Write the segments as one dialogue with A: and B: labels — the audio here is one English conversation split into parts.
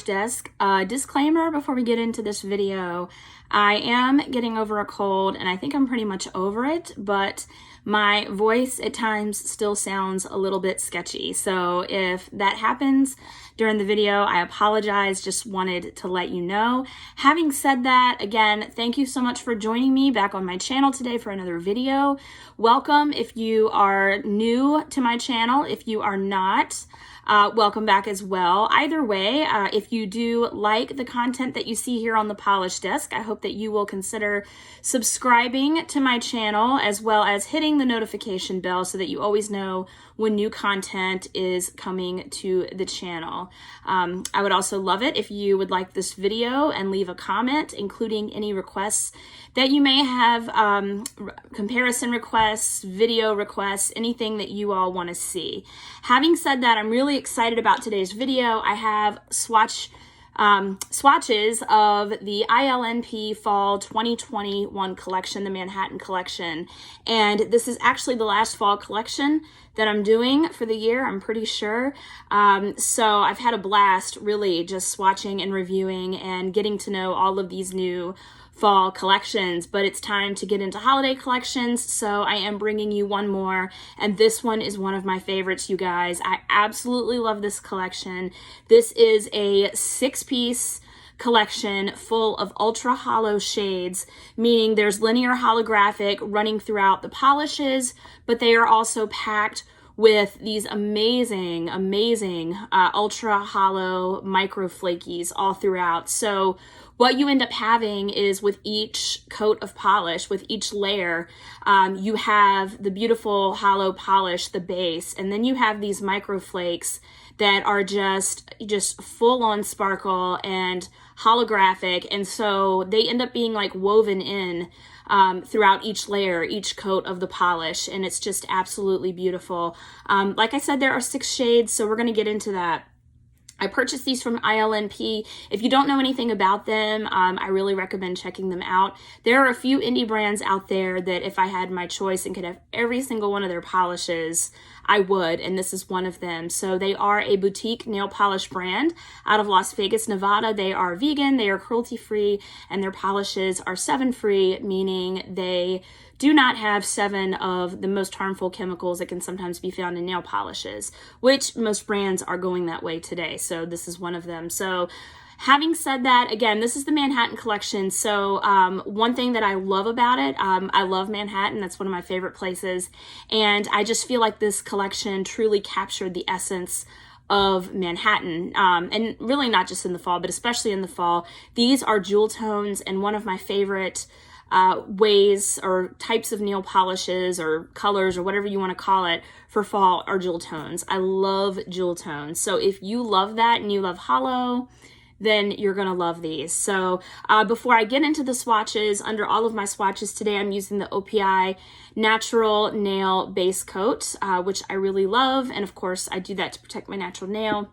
A: Desk. Disclaimer before we get into this video, I am getting over a cold and I think I'm pretty much over it, but my voice at times still sounds a little bit sketchy. So if that happens during the video, I apologize, just wanted to let you know. Having said that, again, thank you so much for joining me back on my channel today for another video. Welcome if you are new to my channel. If you are not, welcome back as well. Either way, if you do like the content that you see here on the Polish Desk, I hope that you will consider subscribing to my channel as well as hitting the notification bell so that you always know when new content is coming to the channel. I would also love it if you would like this video and leave a comment, including any requests that you may have, comparison requests, video requests, anything that you all want to see. Having said that, I'm really excited about today's video. I have swatches of the ILNP Fall 2021 collection, the Manhattan Collection. And this is actually the last fall collection that I'm doing for the year, I'm pretty sure. So I've had a blast really just swatching and reviewing and getting to know all of these new fall collections, but it's time to get into holiday collections, so I am bringing you one more, and this one is one of my favorites, you guys. I absolutely love this collection. This is a 6-piece collection full of ultra hollow shades, meaning there's linear holographic running throughout the polishes, but they are also packed with these amazing ultra hollow micro flakies all throughout. So what you end up having is with each coat of polish, with each layer, you have the beautiful hollow polish, the base, and then you have these micro flakes that are just full on sparkle and holographic, and so they end up being like woven in throughout each layer, each coat of the polish, and it's just absolutely beautiful. Like I said, there are 6 shades, so we're going to get into that. I purchased these from ILNP. If you don't know anything about them, I really recommend checking them out. There are a few indie brands out there that if I had my choice and could have every single one of their polishes, I would, and this is one of them. So they are a boutique nail polish brand out of Las Vegas, Nevada. They are vegan, they are cruelty-free, and their polishes are 7-free, meaning they do not have 7 of the most harmful chemicals that can sometimes be found in nail polishes, which most brands are going that way today. So this is one of them. So having said that, again, this is the Manhattan Collection. So one thing that I love about it, I love Manhattan. That's one of my favorite places. And I just feel like this collection truly captured the essence of Manhattan, and really not just in the fall, but especially in the fall. These are jewel tones, and one of my favorite ways or types of nail polishes or colors or whatever you want to call it for fall are jewel tones. I love jewel tones. So if you love that and you love hollow, then you're going to love these. So before I get into the swatches, under all of my swatches today, I'm using the OPI Natural Nail Base Coat, which I really love. And of course, I do that to protect my natural nail.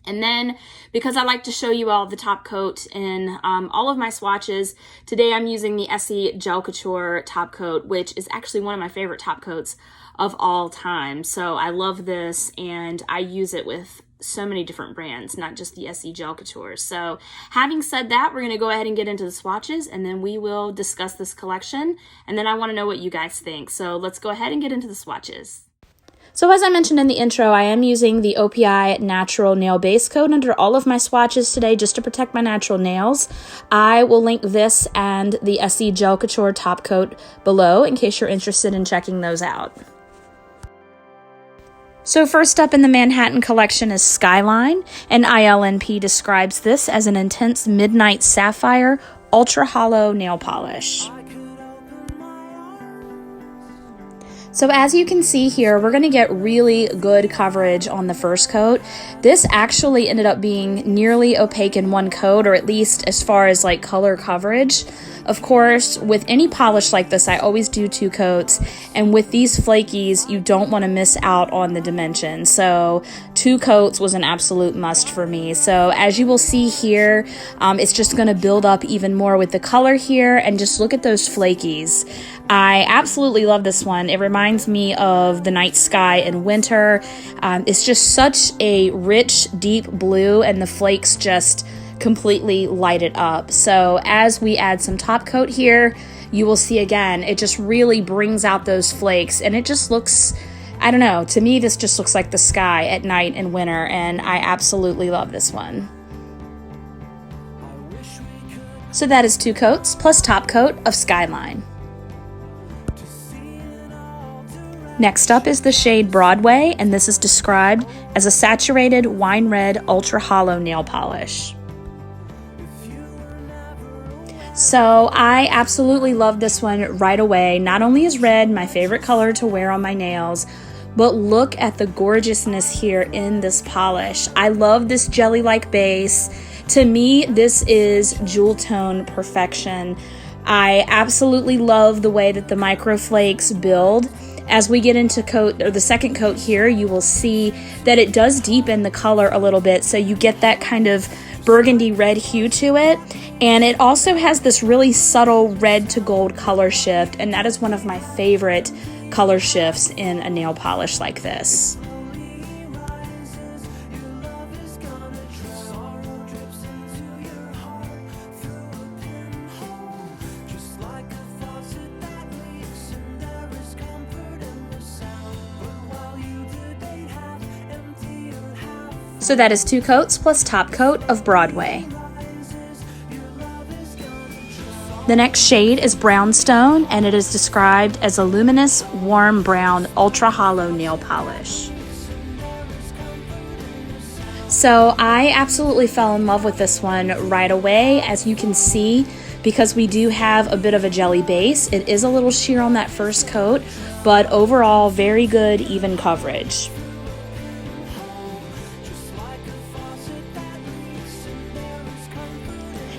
A: And then, because I like to show you all the top coat in all of my swatches, today I'm using the Essie Gel Couture top coat, which is actually one of my favorite top coats of all time. So I love this, and I use it with so many different brands, not just the Essie Gel Couture. So having said that, we're going to go ahead and get into the swatches, and then we will discuss this collection, and then I want to know what you guys think. So let's go ahead and get into the swatches. So as I mentioned in the intro, I am using the OPI Natural Nail Base Coat under all of my swatches today just to protect my natural nails. I will link this and the Essie Gel Couture top coat below in case you're interested in checking those out. So first up in the Manhattan Collection is Skyline, and ILNP describes this as an intense midnight sapphire ultra hollow nail polish. So as you can see here, we're going to get really good coverage on the first coat. This actually ended up being nearly opaque in one coat, or at least as far as like color coverage. Of course, with any polish like this, I always do 2 coats, and with these flakies, you don't want to miss out on the dimension. So 2 coats was an absolute must for me. So as you will see here, it's just going to build up even more with the color here, and just look at those flakies. I absolutely love this one. It reminds me of the night sky in winter. It's just such a rich, deep blue, and the flakes just completely light it up. So as we add some top coat here, you will see again, it just really brings out those flakes, and it just looks, I don't know, to me this just looks like the sky at night in winter, and I absolutely love this one. So that is 2 coats plus top coat of Skyline. Next up is the shade Broadway, and this is described as a saturated wine red ultra hollow nail polish. So I absolutely love this one right away. Not only is red my favorite color to wear on my nails, but look at the gorgeousness here in this polish. I love this jelly-like base. To me, this is jewel tone perfection. I absolutely love the way that the micro flakes build. As we get into the second coat here, you will see that it does deepen the color a little bit, so you get that kind of burgundy red hue to it, and it also has this really subtle red to gold color shift, and that is one of my favorite color shifts in a nail polish like this. So that is 2 coats plus top coat of Broadway. The next shade is Brownstone, and it is described as a luminous, warm brown, ultra hollow nail polish. So I absolutely fell in love with this one right away, as you can see, because we do have a bit of a jelly base. It is a little sheer on that first coat, but overall very good, even coverage.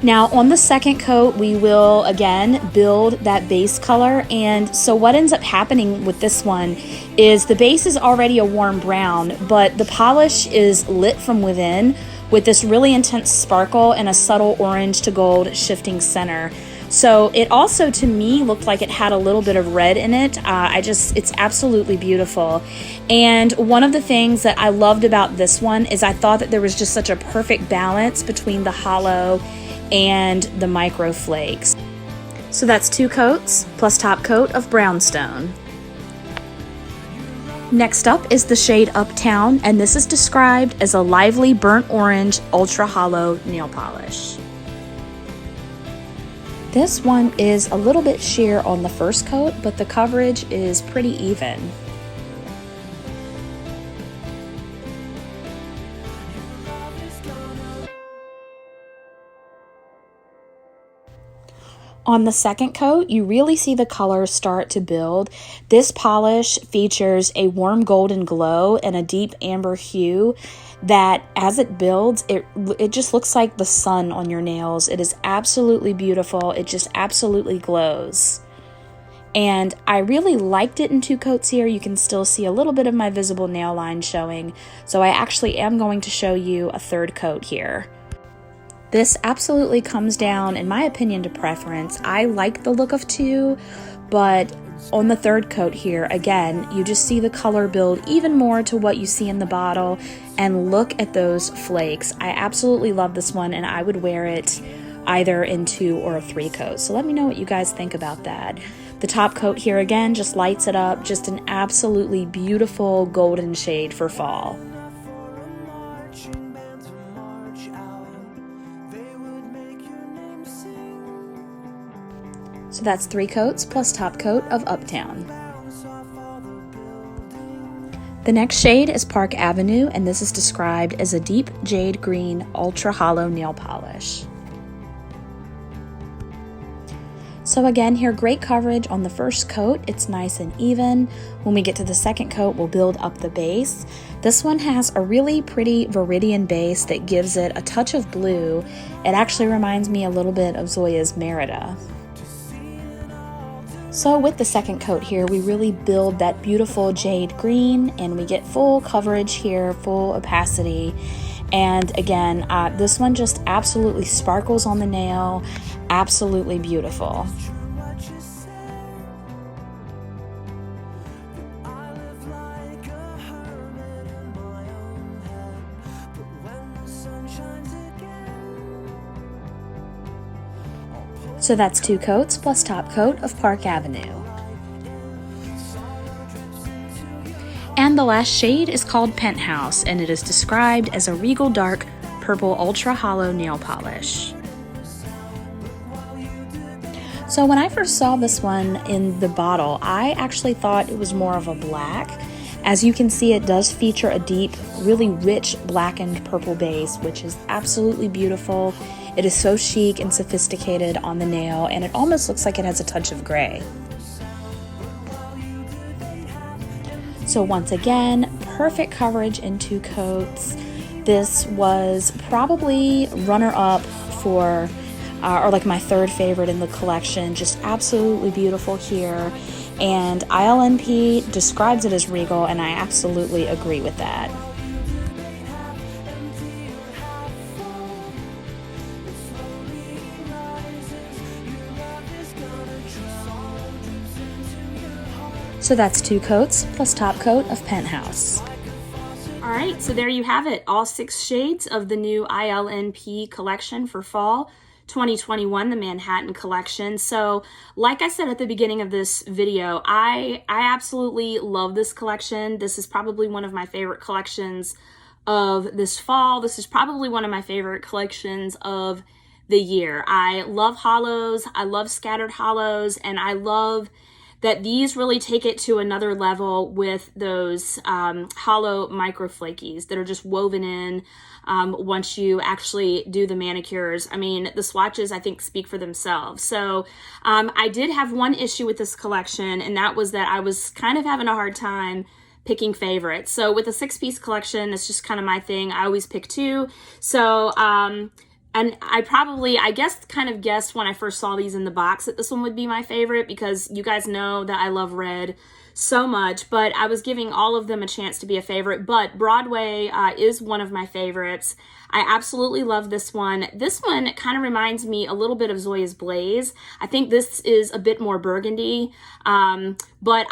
A: Now on the second coat, we will again build that base color, and so what ends up happening with this one is the base is already a warm brown, but the polish is lit from within with this really intense sparkle and a subtle orange to gold shifting center. So it also, to me, looked like it had a little bit of red in it. It's absolutely beautiful. And one of the things that I loved about this one is I thought that there was just such a perfect balance between the hollow and the micro flakes. So that's 2 coats plus top coat of Brownstone. Next up is the shade Uptown, and this is described as a lively burnt orange ultra hollow nail polish. This one is a little bit sheer on the first coat, but the coverage is pretty even. On the second coat, you really see the colors start to build. This polish features a warm golden glow and a deep amber hue that, as it builds, it just looks like the sun on your nails. It is absolutely beautiful. It just absolutely glows. And I really liked it in 2 coats here. You can still see a little bit of my visible nail line showing. So I actually am going to show you a 3rd coat here. This absolutely comes down, in my opinion, to preference. I like the look of 2, but on the 3rd coat here, again, you just see the color build even more to what you see in the bottle, and look at those flakes. I absolutely love this one, and I would wear it either in 2 or a 3 coat. So let me know what you guys think about that. The top coat here, again, just lights it up. Just an absolutely beautiful golden shade for fall. So that's 3 coats plus top coat of Uptown. The next shade is Park Avenue, and this is described as a deep jade green ultra hollow nail polish. So again, here, great coverage on the first coat. It's nice and even. When we get to the second coat, we'll build up the base. This one has a really pretty Viridian base that gives it a touch of blue. It actually reminds me a little bit of Zoya's Merida. So with the second coat here, we really build that beautiful jade green, and we get full coverage here, full opacity. And again, this one just absolutely sparkles on the nail, absolutely beautiful. So that's 2 coats plus top coat of Park Avenue. And the last shade is called Penthouse, and it is described as a regal dark purple ultra hollow nail polish. So when I first saw this one in the bottle, I actually thought it was more of a black. As you can see, it does feature a deep, really rich blackened purple base, which is absolutely beautiful. It is so chic and sophisticated on the nail, and it almost looks like it has a touch of gray. So once again, perfect coverage in 2 coats. This was probably runner-up for, or like my 3rd favorite in the collection. Just absolutely beautiful here. And ILNP describes it as regal, and I absolutely agree with that. So that's 2 coats plus top coat of Penthouse. All right, so there you have it. All 6 shades of the new ILNP collection for fall 2021, the Manhattan Collection. So like I said at the beginning of this video, I absolutely love this collection. This is probably one of my favorite collections of this fall. This is probably one of my favorite collections of the year. I love hollows, I love scattered hollows, and I love that these really take it to another level with those hollow micro flakies that are just woven in once you actually do the manicures. I mean, the swatches, I think, speak for themselves. So I did have one issue with this collection, and that was that I was kind of having a hard time picking favorites. So with a 6-piece collection, it's just kind of my thing. I always pick 2. So and I guessed when I first saw these in the box that this one would be my favorite, because you guys know that I love red so much, but I was giving all of them a chance to be a favorite. But Broadway is one of my favorites. I absolutely love this one. This one kind of reminds me a little bit of Zoya's Blaze. I think this is a bit more burgundy, but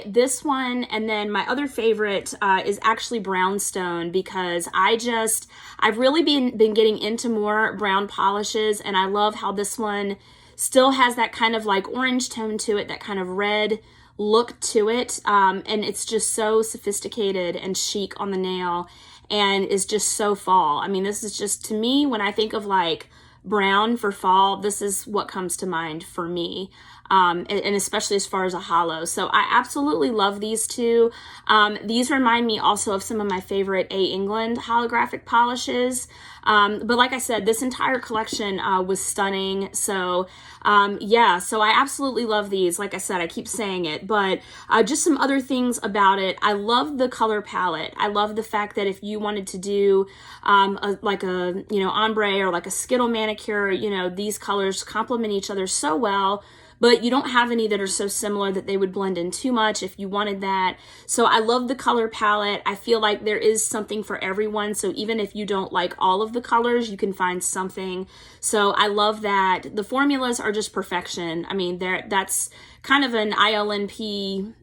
A: this one, and then my other favorite is actually Brownstone, because I've really been getting into more brown polishes, and I love how this one still has that kind of like orange tone to it, that kind of red look to it, and it's just so sophisticated and chic on the nail, and is just so fall. I mean, this is just, to me, when I think of like brown for fall, this is what comes to mind for me, and especially as far as a hollow. So I absolutely love these 2. These remind me also of some of my favorite A. England holographic polishes. But like I said, this entire collection was stunning. So yeah, so I absolutely love these. Like I said, I keep saying it, but just some other things about it. I love the color palette. I love the fact that if you wanted to do like a, ombre or like a Skittle manicure, these colors complement each other so well. But you don't have any that are so similar that they would blend in too much if you wanted that. So I love the color palette. I feel like there is something for everyone. So even if you don't like all of the colors, you can find something. So I love that. The formulas are just perfection. I mean, that's kind of an ILNP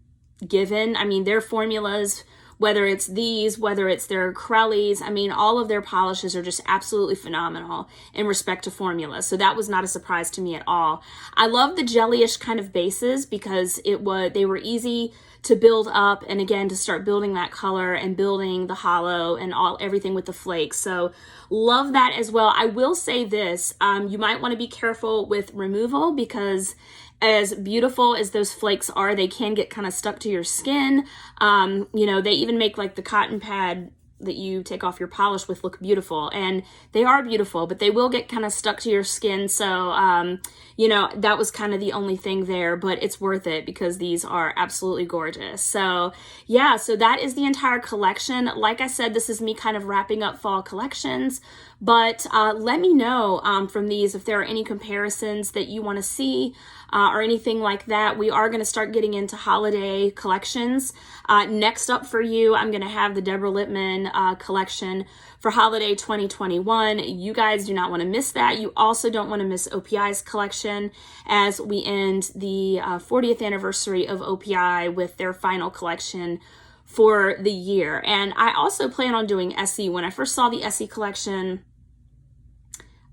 A: given. I mean, their formulas, whether it's these, whether it's their Crellies, I mean, all of their polishes are just absolutely phenomenal in respect to formula. So that was not a surprise to me at all. I love the jellyish kind of bases, because they were easy to build up, and again, to start building that color and building the hollow and everything with the flakes. So love that as well. I will say this, you might want to be careful with removal, because as beautiful as those flakes are, they can get kind of stuck to your skin. They even make like the cotton pad that you take off your polish with look beautiful, and they are beautiful, but they will get kind of stuck to your skin. So, that was kind of the only thing there, but it's worth it because these are absolutely gorgeous. So yeah, so that is the entire collection. Like I said, this is me kind of wrapping up fall collections But let me know from these if there are any comparisons that you want to see or anything like that. We are going to start getting into holiday collections. Next up for you, I'm going to have the Deborah Lippman collection for holiday 2021. You guys do not want to miss that. You also don't want to miss OPI's collection as we end the 40th anniversary of OPI with their final collection for the year. And I also plan on doing Essie. When I first saw the Essie collection,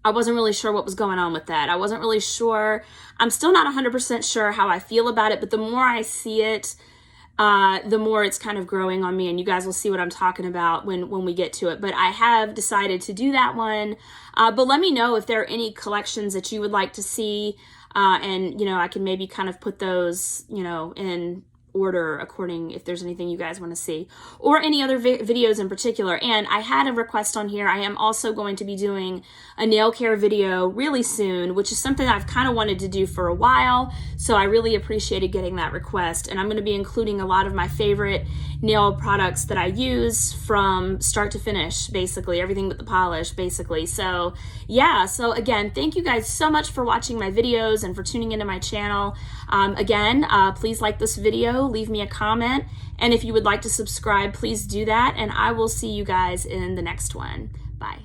A: I wasn't really sure what was going on with that. I wasn't really sure. I'm still not 100% sure how I feel about it, but the more I see it, the more it's kind of growing on me, and you guys will see what I'm talking about when we get to it. But I have decided to do that one. But let me know if there are any collections that you would like to see, and, you know, I can maybe kind of put those, you know, in order according if there's anything you guys want to see, or any other videos in particular. And I had a request on here. I am also going to be doing a nail care video really soon, which is something I've kind of wanted to do for a while, so I really appreciated getting that request. And I'm going to be including a lot of my favorite nail products that I use from start to finish, basically everything but the polish, basically. So yeah, so again, thank you guys so much for watching my videos and for tuning into my channel. Again, please like this video, leave me a comment, and if you would like to subscribe, please do that, and I will see you guys in the next one. Bye.